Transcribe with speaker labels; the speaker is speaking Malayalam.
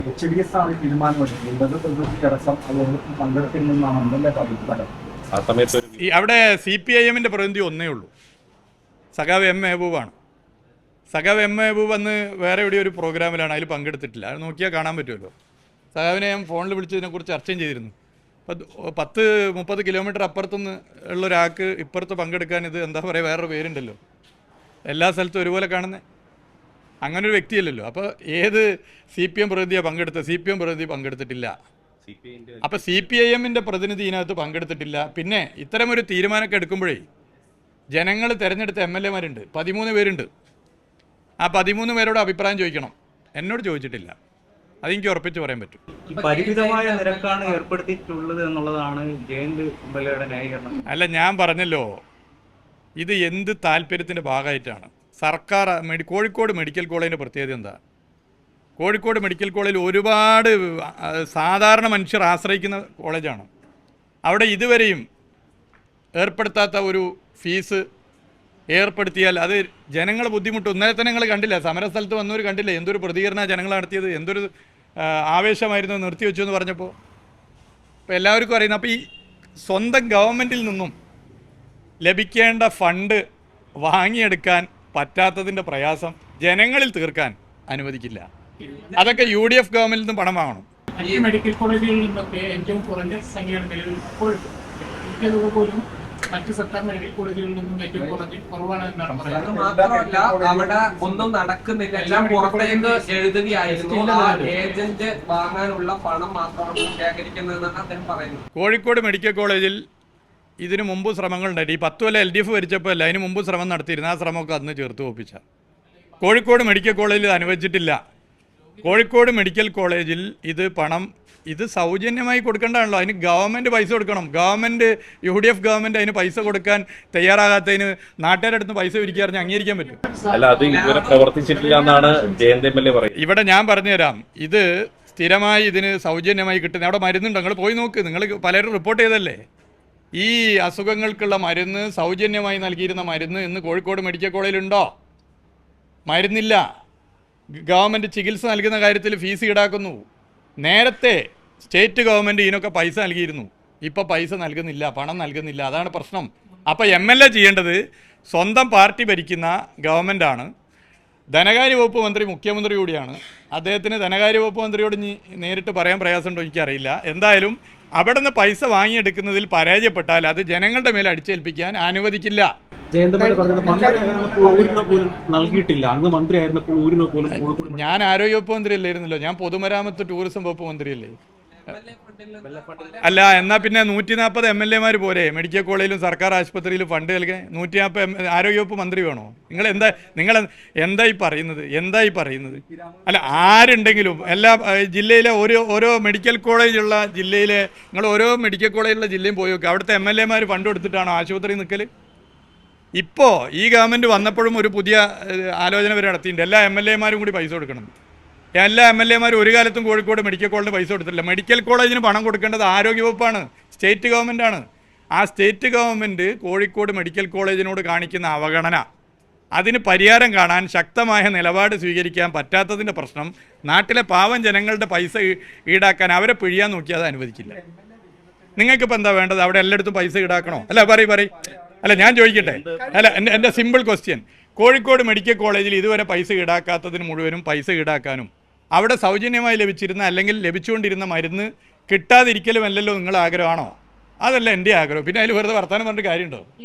Speaker 1: HDS ആണ് തീരുമാനമെടുക്കുന്നത് തടസ്സം അതുകൊണ്ട് പങ്കെടുക്കുമെന്നാണ് എന്റെ അഭിപ്രായം.
Speaker 2: ആ സമയത്ത്
Speaker 3: അവിടെ CPIM പ്രതിനിധി ഒന്നേ ഉള്ളൂ, സഖാവ് M മെഹബൂബാണ്. സഖാവ് M മെഹബൂബ് അന്ന് വേറെ എവിടെ ഒരു പ്രോഗ്രാമിലാണ്, അതിൽ പങ്കെടുത്തിട്ടില്ല. അത് നോക്കിയാൽ കാണാൻ പറ്റുമല്ലോ. സഖാവിനെ ഞാൻ ഫോണിൽ വിളിച്ചതിനെക്കുറിച്ച് ചർച്ചയും ചെയ്തിരുന്നു. 10-30 കിലോമീറ്റർ അപ്പുറത്തുനിന്ന് ഉള്ള ഒരാൾക്ക് ഇപ്പുറത്ത് പങ്കെടുക്കാൻ ഇത് എന്താ പറയുക, വേറൊരു പേരുണ്ടല്ലോ, എല്ലാ സ്ഥലത്തും ഒരുപോലെ കാണുന്നത്, അങ്ങനൊരു വ്യക്തിയല്ലല്ലോ. അപ്പോൾ ഏത് CPM പ്രതിനിധിയാണ് പങ്കെടുത്തത്? CPM പ്രതിനിധി പങ്കെടുത്തിട്ടില്ല. അപ്പോൾ CPIM-ൻ്റെ പ്രതിനിധി ഇതിനകത്ത് പങ്കെടുത്തിട്ടില്ല. പിന്നെ ഇത്തരമൊരു തീരുമാനമൊക്കെ എടുക്കുമ്പോഴേ ജനങ്ങൾ തിരഞ്ഞെടുത്ത MLA-മാരുണ്ട്, 13 പേരുണ്ട്. ആ 13 പേരോട് അഭിപ്രായം ചോദിക്കണം. എന്നോട് ചോദിച്ചിട്ടില്ല. അതെനിക്ക് ഉറപ്പിച്ച് പറയാൻ പറ്റും.
Speaker 4: പരിമിതമായ നിരക്കാണ് ഏർപ്പെടുത്തിയിട്ടുള്ളത് എന്നുള്ളതാണ് ജയന്ത് എംഎൽഎയുടെ ന്യായീകരണം.
Speaker 3: അല്ല, ഞാൻ പറഞ്ഞല്ലോ, ഇത് എന്ത് താല്പര്യത്തിൻ്റെ ഭാഗമായിട്ടാണ് സർക്കാർ കോഴിക്കോട് മെഡിക്കൽ കോളേജിൻ്റെ പ്രത്യേകത എന്താ? കോഴിക്കോട് മെഡിക്കൽ കോളേജിൽ ഒരുപാട് സാധാരണ മനുഷ്യർ ആശ്രയിക്കുന്ന കോളേജാണ്. അവിടെ ഇതുവരെയും ഏർപ്പെടുത്താത്ത ഒരു ഫീസ് ഏർപ്പെടുത്തിയാൽ അത് ജനങ്ങൾ ബുദ്ധിമുട്ടും. ഇന്നലെ തന്നെ നിങ്ങൾ കണ്ടില്ല, സമരസ്ഥലത്ത് വന്നവർ കണ്ടില്ലേ എന്തൊരു പ്രതികരണമാണ് ജനങ്ങൾ നടത്തിയത്, എന്തൊരു ആവേശമായിരുന്നു നിർത്തിവെച്ചു എന്ന് പറഞ്ഞപ്പോൾ. അപ്പോൾ എല്ലാവർക്കും അറിയുന്നു. അപ്പോൾ ഈ സ്വന്തം ഗവൺമെൻറ്റിൽ നിന്നും ലഭിക്കേണ്ട ഫണ്ട് വാങ്ങിയെടുക്കാൻ പറ്റാത്തതിൻ്റെ പ്രയാസം ജനങ്ങളിൽ തീർക്കാൻ അനുവദിക്കില്ല. അതൊക്കെ UDF ഗവൺമെൻറ്റിൽ നിന്നും പണം വാങ്ങണം.
Speaker 5: മെഡിക്കൽ കോളേജുകളിൽ നിന്നൊക്കെ ഏറ്റവും കുറഞ്ഞ സംഖ്യയാണ് നിലവിൽ ഇപ്പോൾ പോലും മറ്റ് സർക്കാർ മെഡിക്കൽ കോളേജുകളിൽ നിന്നും ഏറ്റവും കുറവാണ് എന്നാണ് പറയുന്നത്.
Speaker 6: മാത്രമല്ല, അവിടെ ഒന്നും നടക്കുന്നില്ല, എല്ലാം പുറത്തേക്ക് എഴുതുകയായിരുന്നു. ആ ഏജന്റ് വാങ്ങാനുള്ള പണം മാത്രമാണ് ശേഖരിക്കുന്നതെന്നാണ് അദ്ദേഹം പറയുന്നത്.
Speaker 3: കോഴിക്കോട് മെഡിക്കൽ കോളേജിൽ ഇതിനു മുമ്പ് ശ്രമങ്ങളുണ്ടായിട്ട്, ഈ 10 കൊല്ലം LDF ഭരിച്ചപ്പോൾ അല്ല, അതിന് മുമ്പ് ശ്രമം നടത്തിയിരുന്നു. ആ ശ്രമമൊക്കെ അന്ന് ചേർത്ത് ഒപ്പിച്ച കോഴിക്കോട് മെഡിക്കൽ കോളേജിൽ ഇത് അനുവദിച്ചിട്ടില്ല. കോഴിക്കോട് മെഡിക്കൽ കോളേജിൽ ഇത് സൗജന്യമായി കൊടുക്കേണ്ടതാണല്ലോ. അതിന് ഗവൺമെൻറ് പൈസ കൊടുക്കണം. UDF ഗവൺമെൻറ് അതിന് പൈസ കൊടുക്കാൻ തയ്യാറാകാത്തതിന് നാട്ടുകാരുടെ അടുത്ത് പൈസ പിരിക്കാറിഞ്ഞ് അംഗീകരിക്കാൻ പറ്റും?
Speaker 2: അല്ല, അത് ഇതുവരെ പ്രവർത്തിച്ചിട്ടില്ല എന്നാണ് ജയന്ത് MLA പറയുന്നത്.
Speaker 3: ഇവിടെ ഞാൻ പറഞ്ഞുതരാം, ഇത് സ്ഥിരമായി ഇതിന് സൗജന്യമായി കിട്ടുന്നത്. അവിടെ മരുന്നുണ്ട്, നിങ്ങൾ പോയി നോക്ക്. നിങ്ങൾ പലരും റിപ്പോർട്ട് ചെയ്തല്ലേ, ഈ അസുഖങ്ങൾക്കുള്ള മരുന്ന് സൗജന്യമായി നൽകിയിരുന്ന മരുന്ന് ഇന്ന് കോഴിക്കോട് മെഡിക്കൽ കോളേജിലുണ്ടോ? മരുന്നില്ല. ഗവൺമെൻറ് ചികിത്സ നൽകുന്ന കാര്യത്തിൽ ഫീസ് ഈടാക്കുന്നു. നേരത്തെ സ്റ്റേറ്റ് ഗവൺമെൻറ് ഇതിനൊക്കെ പൈസ നൽകിയിരുന്നു. ഇപ്പോൾ പൈസ നൽകുന്നില്ല, പണം നൽകുന്നില്ല. അതാണ് പ്രശ്നം. അപ്പോൾ MLA ചെയ്യേണ്ടത്, സ്വന്തം പാർട്ടി ഭരിക്കുന്ന ഗവൺമെൻറ്റാണ്, ധനകാര്യ വകുപ്പ് മന്ത്രി മുഖ്യമന്ത്രി കൂടിയാണ്. അദ്ദേഹത്തിന് ധനകാര്യ വകുപ്പ് മന്ത്രിയോട് നേരിട്ട് പറയാൻ പ്രയാസമുണ്ടോ എനിക്കറിയില്ല. എന്തായാലും അവിടെ നിന്ന് പൈസ വാങ്ങിയെടുക്കുന്നതിൽ പരാജയപ്പെട്ടാൽ അത് ജനങ്ങളുടെ മേലെ അടിച്ചേൽപ്പിക്കാൻ അനുവദിക്കില്ല.
Speaker 4: നൽകിയിട്ടില്ല. അന്ന് മന്ത്രിയായിരുന്നപ്പോൾ ഊരിനോ പോലും.
Speaker 3: ഞാൻ ആരോഗ്യ വകുപ്പ് മന്ത്രി അല്ലായിരുന്നല്ലോ, ഞാൻ പൊതുമരാമത്ത് ടൂറിസം വകുപ്പ് മന്ത്രിയല്ലേ. അല്ല, എന്നാൽ പിന്നെ 140 MLA-മാർ പോരെ മെഡിക്കൽ കോളേജിലും സർക്കാർ ആശുപത്രിയിലും ഫണ്ട് നൽകാൻ? 140 ആരോഗ്യവകുപ്പ് മന്ത്രി വേണോ? നിങ്ങൾ എന്തായി പറയുന്നത്? അല്ല, ആരുണ്ടെങ്കിലും എല്ലാ ജില്ലയിലെ ഓരോ മെഡിക്കൽ കോളേജുള്ള ജില്ലയിലെ നിങ്ങൾ ഓരോ മെഡിക്കൽ കോളേജുള്ള ജില്ലയും പോയി നോക്കുക. അവിടുത്തെ MLA-മാർ ഫണ്ട് കൊടുത്തിട്ടാണോ ആശുപത്രി നിൽക്കൽ? ഇപ്പോൾ ഈ ഗവൺമെൻറ് വന്നപ്പോഴും ഒരു പുതിയ ആലോചന വരെ നടത്തിയിട്ടുണ്ട്. എല്ലാ MLA-മാരും കൂടി പൈസ കൊടുക്കണം. എല്ലാ MLA-മാരും ഒരു കാലത്തും കോഴിക്കോട് മെഡിക്കൽ കോളേജിന് പൈസ കൊടുത്തിട്ടില്ല. മെഡിക്കൽ കോളേജിന് പണം കൊടുക്കേണ്ടത് ആരോഗ്യവകുപ്പാണ്, സ്റ്റേറ്റ് ഗവൺമെൻറ്റാണ്. ആ സ്റ്റേറ്റ് ഗവൺമെൻറ് കോഴിക്കോട് മെഡിക്കൽ കോളേജിനോട് കാണിക്കുന്ന അവഗണന, അതിന് പരിഹാരം കാണാൻ ശക്തമായ നിലപാട് സ്വീകരിക്കാൻ പറ്റാത്തതിൻ്റെ പ്രശ്നം, നാട്ടിലെ പാവം ജനങ്ങളുടെ പൈസ ഈടാക്കാൻ അവരെ പിഴിയാൻ നോക്കിയാൽ അത് അനുവദിക്കില്ല. നിങ്ങൾക്കിപ്പോൾ എന്താ വേണ്ടത്? അവിടെ എല്ലായിടത്തും പൈസ ഈടാക്കണോ? അല്ല, ഞാൻ ചോദിക്കട്ടെ. അല്ല, എൻ്റെ സിമ്പിൾ ക്വസ്റ്റ്യൻ, കോഴിക്കോട് മെഡിക്കൽ കോളേജിൽ ഇതുവരെ പൈസ ഈടാക്കാത്തതിന് മുഴുവനും പൈസ ഈടാക്കാനും അവിടെ സൗജന്യമായി ലഭിച്ചിരുന്ന അല്ലെങ്കിൽ ലഭിച്ചുകൊണ്ടിരുന്ന മരുന്ന് കിട്ടാതിരിക്കലും അല്ലല്ലോ നിങ്ങളുടെ ആഗ്രഹമാണോ? അതല്ല എൻ്റെ ആഗ്രഹം. പിന്നെ അതിൽ വെറുതെ വർത്തമാനം പറഞ്ഞിട്ട് കാര്യമുണ്ടോ?